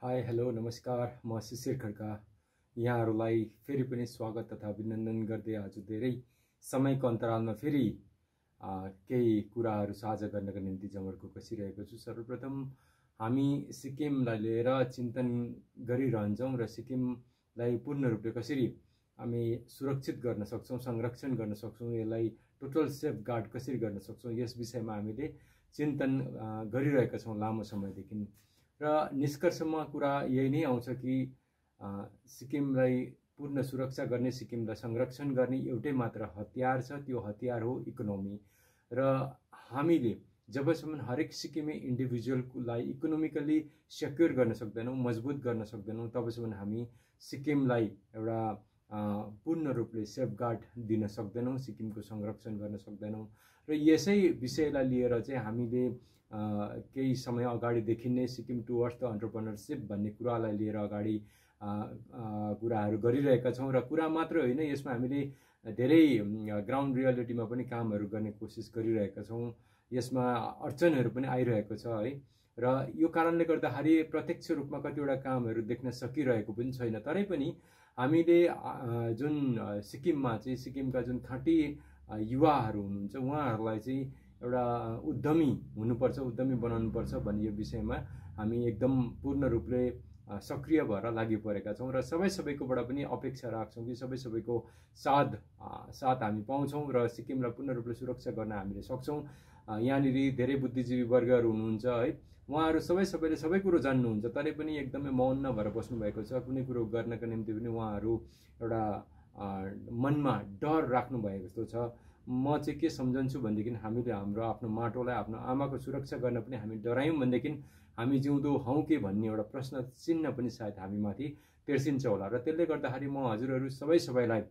Hi hello नमस्कार म शिशिर खड्का यहाँहरूलाई फेरि पनि स्वागत तथा अभिनन्दन गर्दै आज धेरै समयको अन्तरालमा फेरि केही कुराहरू साझा गर्नका निम्ति जमर्को कसिरहेको छु। सर्वप्रथम हामी सिक्किमलाई लिएर चिन्तन गरिरहन्छौँ र सिक्किमलाई पूर्ण रूपले कसरी हामी सुरक्षित गर्न सक्छौँ, संरक्षण गर्न सक्छौँ, यसलाई टोटल सेफ गार्ड कसरी गर्न सक्छौँ, यस विषयमा हामीले चिन्तन गरिरहेका छौँ लामो समयदेखि। र निष्कर्षमा कुरा यही नै आउँछ कि सिक्किमलाई पूर्ण सुरक्षा गर्ने, सिक्किमलाई संरक्षण गर्ने एउटै मात्र हतियार छ, त्यो हतियार हो इकोनोमी। र हामीले जबसम्म हरेक सिक्किमे इन्डिभिजुअललाई इकोनोमिकली सेक्योर गर्न सक्दैनौँ, मजबुत गर्न सक्दैनौँ, तबसम्म हामी सिक्किमलाई एउटा पूर्ण रूपले सेफगार्ड दिन सक्दैनौँ, सिक्किमको संरक्षण गर्न सक्दैनौँ। र यसै विषयलाई लिएर चाहिँ हामीले केही समय अगाडिदेखि नै सिक्किम टुवर्ड्स द एन्टरप्रेन्योरसिप भन्ने कुरालाई लिएर अगाडि कुराहरू गरिरहेका छौँ। र कुरा मात्र होइन, यसमा हामीले धेरै ग्राउन्ड रियालिटीमा पनि कामहरू गर्ने कोसिस गरिरहेका छौँ। यसमा अडचनहरू पनि आइरहेको छ है। र यो कारणले गर्दाखेरि प्रत्यक्ष रूपमा कतिवटा कामहरू देख्न सकिरहेको पनि छैन। तरै पनि हामीले जुन सिक्किममा चाहिँ सिक्किमका जुन खाँटी युवाहरू हुनुहुन्छ उहाँहरूलाई चाहिँ एउटा उद्यमी हुनुपर्छ, उद्यमी बनाउनुपर्छ भन्ने यो विषयमा हामी एकदम पूर्ण रूपले सक्रिय भएर लागि परेका छौँ। र सबैकोबाट पनि अपेक्षा राख्छौँ कि सबैको साथ हामी पाउँछौँ र सिक्किमलाई पूर्ण रूपले सुरक्षा गर्न हामीले सक्छौँ। यहाँनिर धेरै बुद्धिजीवी वर्गहरू हुनुहुन्छ है, उहाँहरू सबैले सबै कुरो जान्नुहुन्छ, तरै पनि एकदमै मौन भएर बस्नुभएको छ। कुनै कुरो गर्नको निम्ति पनि उहाँहरू एउटा मनमा डर राख्नु भएको जस्तो छ। म चाहिँ के सम्झन्छु भनेदेखि हामीले हाम्रो आफ्नो माटोलाई, आफ्नो आमाको सुरक्षा गर्न पनि हामी डरायौँ भनेदेखि हामी जिउँदो हौँ के भन्ने एउटा प्रश्न चिन्ह पनि सायद हामी माथि तेर्सिन्छ होला। र त्यसले गर्दाखेरि म हजुरहरू सबैलाई,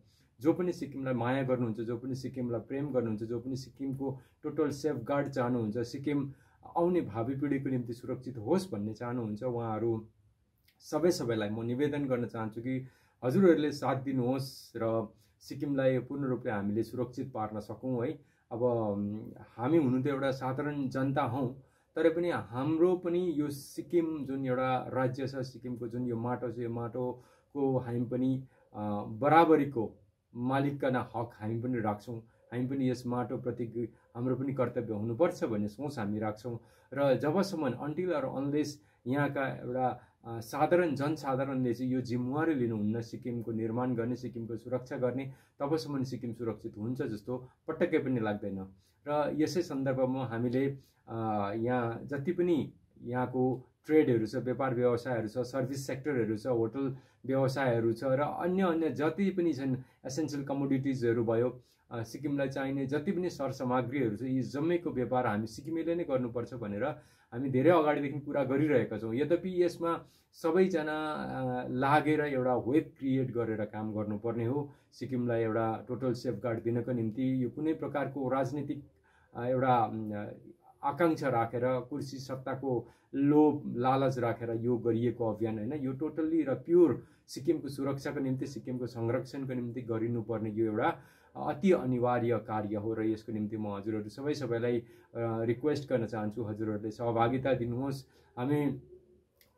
जो पनि सिक्किमलाई माया गर्नुहुन्छ, जो पनि सिक्किमलाई प्रेम गर्नुहुन्छ, जो पनि सिक्किमको टोटल सेफ गार्ड चाहनुहुन्छ, सिक्किम आउने भावी पिँढीको निम्ति सुरक्षित होस् भन्ने चाहनुहुन्छ, उहाँहरू सबैलाई म निवेदन गर्न चाहन्छु कि हजुरहरूले साथ दिनुहोस् र सिक्किमलाई पूर्ण रूपले हामीले सुरक्षित पार्न सकौँ है। अब हामी हुनु त एउटा साधारण जनता हौँ, तर पनि हाम्रो पनि यो सिक्किम जुन एउटा राज्य छ, सिक्किमको जुन यो माटो छ, यो माटोको हामी पनि बराबरीको मालिकाना हक हामी पनि राख्छौँ। हामी पनि यस माटोप्रति हाम्रो पनि कर्तव्य हुनुपर्छ भन्ने सोच हामी राख्छौँ। र जबसम्म अन्टिल अर अनलेस यहाँका एउटा साधारण जनसाधारणले चाहिँ यो जिम्मेवारी लिनुहुन्न सिक्किमको निर्माण गर्ने, सिक्किमको सुरक्षा गर्ने, तबसम्म सिक्किम सुरक्षित हुन्छ जस्तो पटक्कै पनि लाग्दैन। र यसै सन्दर्भमा हामीले यहाँ जति पनि यहाँको ट्रेडहरू छ, व्यापार व्यवसायहरू छ, सर्भिस सेक्टरहरू छ, होटल व्यवसायहरू छ र अन्य जति पनि छन्, एसेन्सियल कमोडिटिजहरू भयो, सिक्किमलाई चाहिने जति पनि सरसामग्रीहरू छ, यी जम्मैको व्यापार हामी सिक्किमेले नै गर्नुपर्छ भनेर हामी धेरै अगाडिदेखि कुरा गरिरहेका छौँ। यद्यपि यसमा सबैजना लागेर एउटा वेब क्रिएट गरेर काम गर्नुपर्ने हो। सिक्किमलाई एउटा टोटल सेफगार्ड दिनको निम्ति यो कुनै प्रकारको राजनीतिक एउटा आकाङ्क्षा राखेर, कुर्सी सत्ताको लोभ लालच राखेर यो गरिएको अभियान होइन। यो टोटल्ली र प्योर सिक्किमको सुरक्षाको निम्ति, सिक्किमको संरक्षणको निम्ति गरिनुपर्ने यो एउटा अति अनिवार्य कार्य हो। र यसको निम्ति म हजुरहरू सबैलाई रिक्वेस्ट गर्न चाहन्छु, हजुरहरूले सहभागिता दिनुहोस्। हामी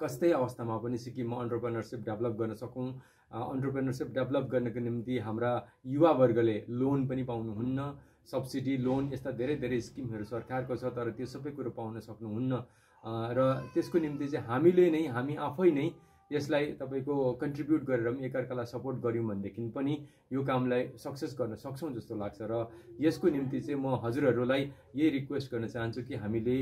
कस्तै अवस्थामा पनि सिक्किममा एन्टरप्रेन्योरसिप डेभलप गर्न सकौँ। एन्टरप्रेन्योरसिप डेभलप गर्नको निम्ति हाम्रा युवावर्गले लोन पनि पाउनुहुन्न, सब्सिडी लोन, यस्ता धेरै स्किमहरू सरकारको छ, तर त्यो सबै कुरो पाउन सक्नुहुन्न। र त्यसको निम्ति चाहिँ हामी आफै नै यसलाई तपाईँको कन्ट्रिब्युट गरेर पनि एकअर्कालाई सपोर्ट गऱ्यौँ भनेदेखि पनि यो कामलाई सक्सेस गर्न सक्छौँ जस्तो लाग्छ। र यसको निम्ति चाहिँ म हजुरहरूलाई यही रिक्वेस्ट गर्न चाहन्छु कि हामीले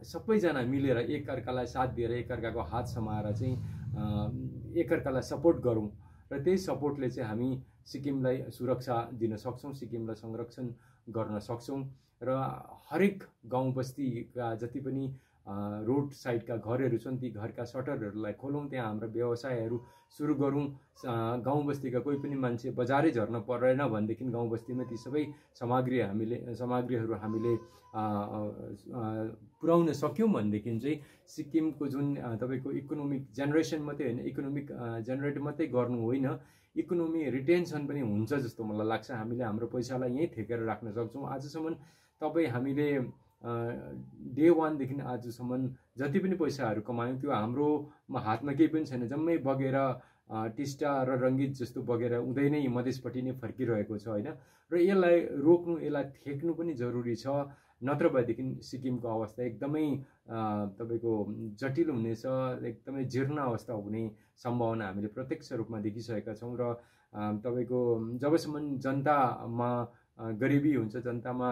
सबैजना मिलेर एकअर्कालाई साथ दिएर, एकअर्काको हात समाएर चाहिँ एकअर्कालाई सपोर्ट गरौँ। र त्यही सपोर्टले चाहिँ हामी सिक्किमलाई सुरक्षा दिन सक्छौँ, सिक्किमलाई संरक्षण गर्न सक्छौँ। र हरेक गाउँ बस्तीका जति पनि रोड साइडका घरहरू छन्, ती घरका सटरहरूलाई खोलौँ, त्यहाँ हाम्रा व्यवसायहरू सुरु गरौँ। गाउँ बस्तीका कोही पनि मान्छे बजारै झर्न परेन भनेदेखि गाउँ बस्तीमा ती सबै सामग्रीहरू हामीले पुर्याउन सक्यौँ भनेदेखि चाहिँ सिक्किमको जुन तपाईँको इकोनोमिक जेनेरेसन मात्रै होइन, इकोनोमिक जेनेरेट मात्रै गर्नु होइन, इकोनोमी रिटेन्सन पनि हुन्छ जस्तो मलाई लाग्छ। हामीले हाम्रो पैसालाई यहीँ थेकेर राख्न सक्छौँ। आजसम्म हामीले डे 1 देखि आजसम्म जति पनि पैसाहरू कमायौँ त्यो हाम्रो हातमा केही पनि छैन, जम्मै बगेर टिस्टा र रङ्गीत जस्तो बगेर उदै नै मधेसपट्टि नै फर्किरहेको छ होइन। र यसलाई रोक्नु, यसलाई थेक्नु पनि जरुरी छ, नत्र भएदेखि सिक्किमको अवस्था एकदमै तपाईँको जटिल हुनेछ, एकदमै जीर्ण अवस्था हुने सम्भावना हामीले प्रत्यक्ष रूपमा देखिसकेका छौँ। र तपाईँको जबसम्म जनतामा गरिबी हुन्छ, जनतामा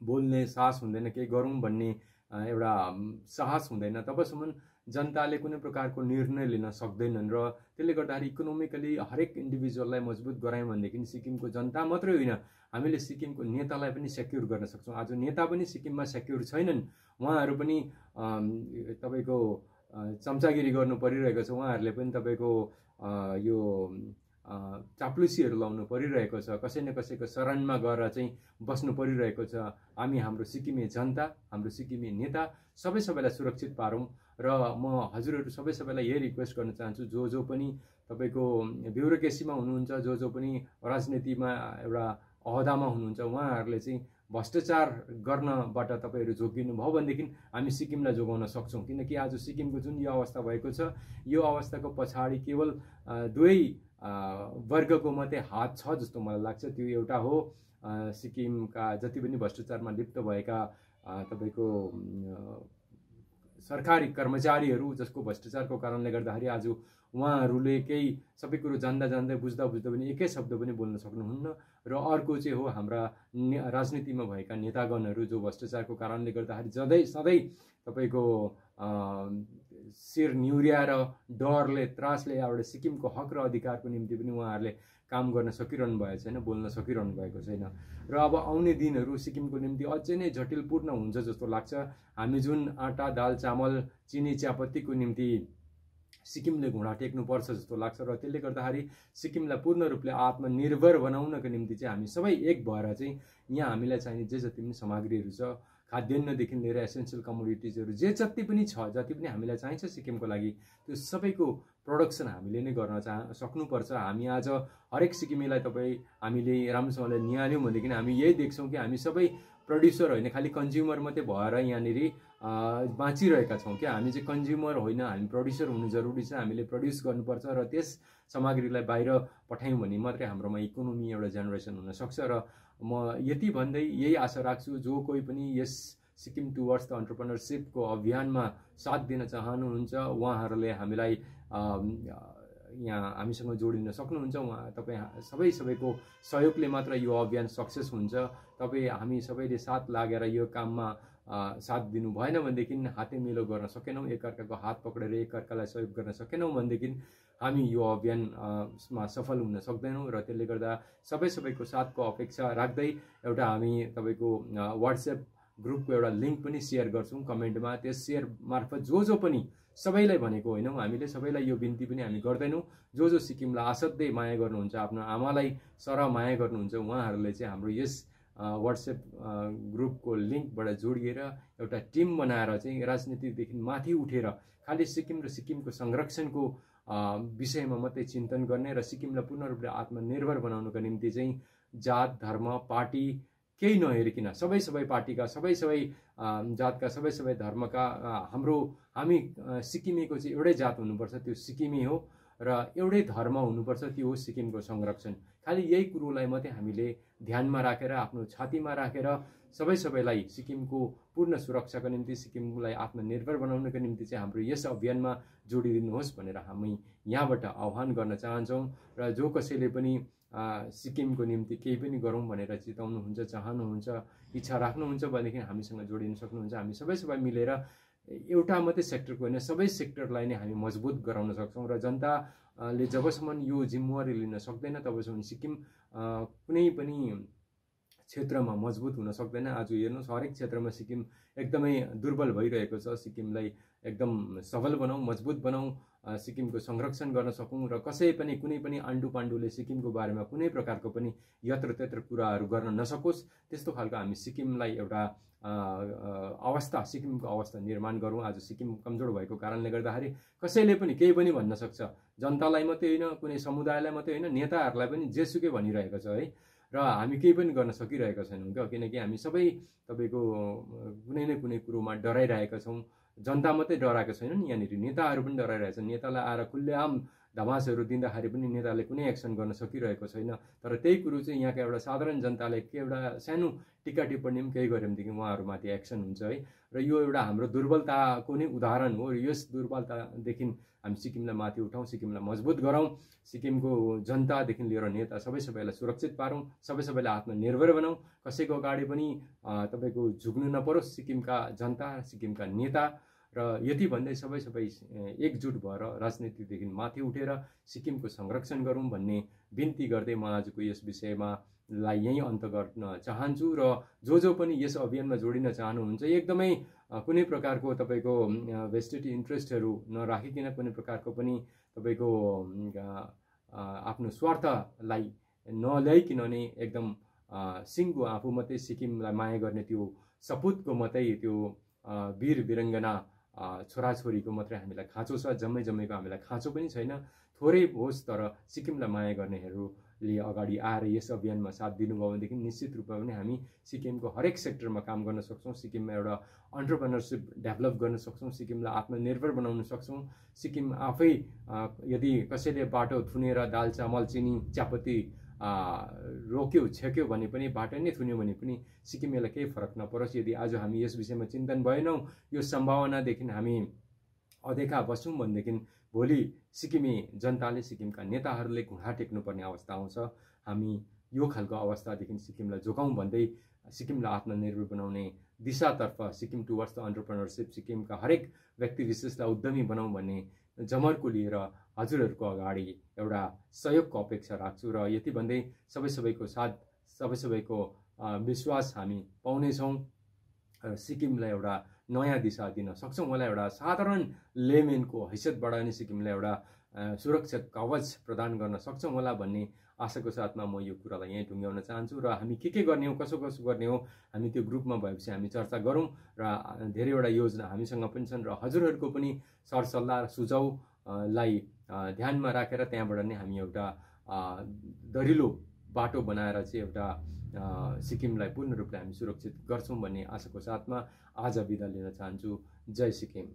बोल्ने साहस हुँदैन, केही गरौँ भन्ने एउटा साहस हुँदैन, तबसम्म जनताले कुनै प्रकारको निर्णय लिन सक्दैनन्। र त्यसले गर्दाखेरि इकोनोमिकली हरेक इन्डिभिजुअललाई मजबुत गरायौँ भनेदेखि सिक्किमको जनता मात्रै होइन, हामीले सिक्किमको नेतालाई पनि सेक्युर गर्न सक्छौँ। आज नेता पनि सिक्किममा सेक्युर छैनन्, उहाँहरू पनि तपाईँको चम्चागिरी गर्नु परिरहेको छ, उहाँहरूले पनि तपाईँको यो चाप्लुसीहरू लाउनु परिरहेको छ, कसै न कसैको शरणमा गएर चाहिँ बस्नु परिरहेको छ। हामी हाम्रो सिक्किमे जनता, हाम्रो सिक्किमे नेता सबैलाई सुरक्षित पारौँ। र म हजुरहरू सबैलाई यही रिक्वेस्ट गर्न चाहन्छु, जो पनि तपाईँको ब्युरोक्रेसीमा हुनुहुन्छ, जो पनि राजनीतिमा एउटा अहदामा हुनुहुन्छ, उहाँहरूले चाहिँ भ्रष्टाचार गर्नबाट तपाईँहरू जोगिनु भयो भनेदेखि हामी सिक्किमलाई जोगाउन सक्छौँ। किनकि आज सिक्किमको जुन यो अवस्था भएको छ, यो अवस्थाको पछाडि केवल दुवै वर्गको मात्रै हात छ जस्तो मलाई लाग्छ। त्यो एउटा हो सिक्किमका जति पनि भ्रष्टाचारमा लिप्त भएका तपाईँको सरकारी कर्मचारीहरू, जसको भ्रष्टाचारको कारणले गर्दाखेरि आज उहाँहरूले केही सबै कुरो जान्दा बुझ्दा पनि एकै शब्द पनि बोल्न सक्नुहुन्न। र अर्को चाहिँ हो हाम्रा राजनीतिमा भएका नेतागणहरू, जो भ्रष्टाचारको कारणले गर्दाखेरि सधैँ तपाईँको शिर निहुर्याएर डरले त्रासले एउटा सिक्किमको हक र अधिकारको निम्ति पनि उहाँहरूले काम गर्न सकिरहनु भएको छैन, बोल्न सकिरहनु भएको छैन। र अब आउने दिनहरू सिक्किमको निम्ति अझै नै जटिलपूर्ण हुन्छ जस्तो लाग्छ। हामी जुन आटा, दाल, चामल, चिनी, चियापत्तीको निम्ति सिक्किमले घुँडा टेक्नुपर्छ जस्तो लाग्छ। र त्यसले गर्दाखेरि सिक्किमलाई पूर्ण रूपले आत्मनिर्भर बनाउनको निम्ति चाहिँ हामी सबै एक भएर चाहिँ यहाँ हामीलाई चाहिने जे जति पनि सामग्रीहरू छ, खाद्यान्नदेखि लिएर एसेन्सियल कमोडिटिजहरू जे जति पनि छ, जति पनि हामीलाई चाहिन्छ सिक्किमको लागि, त्यो सबैको प्रोडक्सन हामीले नै गर्न सक्नुपर्छ। हामी आज हरेक सिक्किमेलाई हामीले राम्रोसँगले निहाल्यौँ भनेदेखि हामी यही देख्छौँ कि हामी सबै प्रड्युसर होइन, खालि कन्ज्युमर मात्रै भएर यहाँनिर बाँचिरहेका छौँ। क्या हामी चाहिँ कन्ज्युमर होइन, हामी प्रड्युसर हुनु जरुरी छ। हामीले प्रड्युस गर्नुपर्छ र त्यस सामग्रीलाई बाहिर पठायौँ भने मात्रै हाम्रोमा इकोनोमी एउटा जेनेरेसन हुनसक्छ। र म यति भन्दै यही आशा राख्छु, जो कोही पनि यस सिक्किम टुवर्ड्स द एन्टरप्रेन्योरसिपको अभियानमा साथ दिन चाहनुहुन्छ, उहाँहरूले हामीलाई यहाँ हामीसँग जोडिन सक्नुहुन्छ। तपाईँ सबैको सहयोगले मात्र यो अभियान सक्सेस हुन्छ। हामी सबैले साथ लागेर यो काममा साथ दिनु भएन भनेदेखि, हाते मिलो गर्न सकेनौँ, एकअर्काको हात पक्रेर एकअर्कालाई सहयोग गर्न सकेनौँ भनेदेखि हामी यो अभियानमा सफल हुन सक्दैनौँ। र त्यसले गर्दा सबैको साथको अपेक्षा राख्दै एउटा हामी तपाईँको वाट्सएप ग्रुपको एउटा लिङ्क पनि सेयर गर्छौँ कमेन्टमा। त्यस सेयर मार्फत जो पनि सबैलाई भनेको होइनौँ, हामीले सबैलाई यो बिन्ती पनि हामी गर्दैनौँ। जो सिक्किमलाई असाध्यै माया गर्नुहुन्छ, आफ्नो आमालाई सरह माया गर्नुहुन्छ, उहाँहरूले चाहिँ हाम्रो यस वाट्सएप ग्रुपको लिङ्कबाट जोडिएर एउटा टिम बनाएर चाहिँ राजनीतिदेखि माथि उठेर खालि सिक्किम र सिक्किमको संरक्षणको विषयमा मात्रै चिन्तन गर्ने र सिक्किमलाई पूर्ण रूपले आत्मनिर्भर बनाउनुको निम्ति चाहिँ जात, धर्म, पार्टी केही नहेरिकन सबै पार्टीका सबै जातका सबै धर्मका हामी सिक्किमेको चाहिँ एउटै जात हुनुपर्छ, त्यो सिक्किमे हो, र एउटै धर्म हुनुपर्छ, त्यो हो सिक्किमको संरक्षण। खालि यही कुरोलाई मात्रै हामीले ध्यानमा राखेर आफ्नो छातीमा राखेर सबैलाई सिक्किमको पूर्ण सुरक्षाको निम्ति, सिक्किमलाई आत्मनिर्भर बनाउनको निम्ति चाहिँ हाम्रो यस अभियानमा जोडिदिनुहोस् भनेर हामी यहाँबाट आह्वान गर्न चाहन्छौँ। र जो कसैले पनि सिक्किमको निम्ति केही पनि गरौँ भनेर चिताउनुहुन्छ, चाहनुहुन्छ, इच्छा राख्नुहुन्छ भनेदेखि हामीसँग जोडिन सक्नुहुन्छ। हामी सबै मिलेर एउटा मात्रै सेक्टरको होइन, सबै सेक्टरलाई नै हामी मजबुत गराउन सक्छौँ। र जनताले जबसम्म यो जिम्मेवारी लिन सक्दैन, तबसम्म सिक्किम कुनै पनि क्षेत्रमा मजबुत हुन सक्दैन। आज हेर्नुहोस्, हरेक क्षेत्रमा सिक्किम एकदमै दुर्बल भइरहेको छ। सिक्किमलाई एकदम सबल बनाऊ, मजबुत बनाऊ, सिक्किमको संरक्षण गर्न सकौँ र कसै पनि कुनै पनि आण्डु पाण्डुले सिक्किमको बारेमा कुनै प्रकारको पनि यत्र त्यत्र कुराहरू गर्न नसकोस्, त्यस्तो खालको हामी सिक्किमलाई एउटा सिक्किमको अवस्था निर्माण गरौँ। आज सिक्किम कमजोर भएको कारणले गर्दाखेरि कसैले पनि केही पनि भन्न सक्छ, जनतालाई मात्रै होइन, कुनै समुदायलाई मात्रै होइन, नेताहरूलाई पनि जेसुकै भनिरहेको छ है। र हामी केही पनि गर्न सकिरहेका छैनौँ क्या, किनकि हामी सबै तपाईँको कुनै न कुनै कुरोमा डराइरहेका छौँ। जनता मात्रै डराएको छैन नि, यहाँनिर नेताहरू पनि डराइरहेका छन्। नेतालाई आएर खुल्लेआम धमासहरू दिँदाखेरि पनि नेताले कुनै एक्सन गर्न सकिरहेको छैन। तर त्यही कुरो चाहिँ यहाँका एउटा साधारण जनताले एउटा सानो टिक्का टिप्पणी पनि केही गऱ्यो भनेदेखि उहाँहरूमाथि एक्सन हुन्छ है। र यो एउटा हाम्रो दुर्बलताको नै उदाहरण हो। यस दुर्बलतादेखि हामी सिक्किमलाई माथि उठाउँ, सिक्किमलाई मजबुत गराउँ, सिक्किमको जनतादेखि लिएर नेता सबैलाई सुरक्षित पारौँ, सबैलाई आत्मनिर्भर बनाऊँ। कसैको अगाडि पनि तपाईँको झुक्नु नपरोस् सिक्किमका जनता, सिक्किमका नेता। र यति भन्दै सबै एकजुट भएर राजनीतिदेखि माथि उठेर सिक्किमको संरक्षण गरौँ भन्ने बिन्ती गर्दै म आजको यस विषयमा यहीँ अन्त गर्न चाहन्छु। र जो पनि यस अभियानमा जोडिन चाहनुहुन्छ एकदमै कुनै प्रकारको तपाईँको भेस्टेड इन्ट्रेस्टहरू नराखिकन, कुनै प्रकारको पनि तपाईँको आफ्नो स्वार्थलाई नल्याइकन नै एकदम सिङ्गो आफू मात्रै सिक्किमलाई माया गर्ने त्यो सपुतको मात्रै त्यो वीर वीरङ्गना छोराछोरीको मात्रै हामीलाई खाँचो छ। जम्मैको हामीलाई खाँचो पनि छैन। थोरै होस् तर सिक्किमलाई माया गर्नेहरूले अगाडि आएर यस अभियानमा साथ दिनुभयो भनेदेखि निश्चित रूपमा पनि हामी सिक्किमको हरेक सेक्टरमा काम गर्न सक्छौँ। सिक्किममा एउटा अन्टरप्रेनरसिप डेभलप गर्न सक्छौँ, सिक्किमलाई आत्मनिर्भर बनाउन सक्छौँ। सिक्किम आफै यदि कसैले बाटो थुनेर दाल चामल चिनी चियापत्ती रोक्यो छेक्यो भने पनि, बाटो नै थुन्यो भने पनि सिक्किमेलाई केही फरक नपरोस्। यदि आज हामी यस विषयमा चिन्तन भएनौँ, यो सम्भावनादेखि हामी अदेखा बस्छौँ भनेदेखि भोलि सिक्किमे जनताले, सिक्किमका नेताहरूले घुँडा टेक्नुपर्ने अवस्था आउँछ। हामी यो खालको अवस्थादेखि सिक्किमलाई जोगाउँ भन्दै सिक्किमलाई आत्मनिर्भर बनाउने दिशातर्फ, सिक्किम टुवर्ड्स द अन्टरप्रेनरसिप, सिक्किमका हरेक व्यक्ति विशेषलाई उद्यमी बनाउँ भन्ने जमर्को लिएर हजुरहरूको अगाडि एउटा सहयोगको अपेक्षा राख्छु। र यति भन्दै सबैको साथ, सबैको विश्वास हामी पाउनेछौँ र सिक्किमलाई एउटा नयाँ दिशा दिन सक्छौँ। मलाई एउटा साधारण लेमेनको हैसियतबाट नै सिक्किमलाई एउटा सुरक्षा कवच प्रदान गर्न सक्छौँ होला भन्ने आशाको साथमा म यो कुरालाई यहीँ टुङ्ग्याउन चाहन्छु। र हामी के गर्ने हो, कसो गर्ने हो, हामी त्यो ग्रुपमा भएपछि हामी चर्चा गरौँ। र धेरैवटा योजना हामीसँग पनि छन् र हजुरहरूको पनि सरसल्लाह र सुझाउलाई ध्यानमा राखेर त्यहाँबाट नै हामी एउटा दरिलो बाटो बनाएर चाहिँ एउटा सिक्किमलाई पूर्ण रूपले हामी सुरक्षित गर्छौँ भन्ने आशाको साथमा आज बिदा लिन चाहन्छु। जय सिक्किम।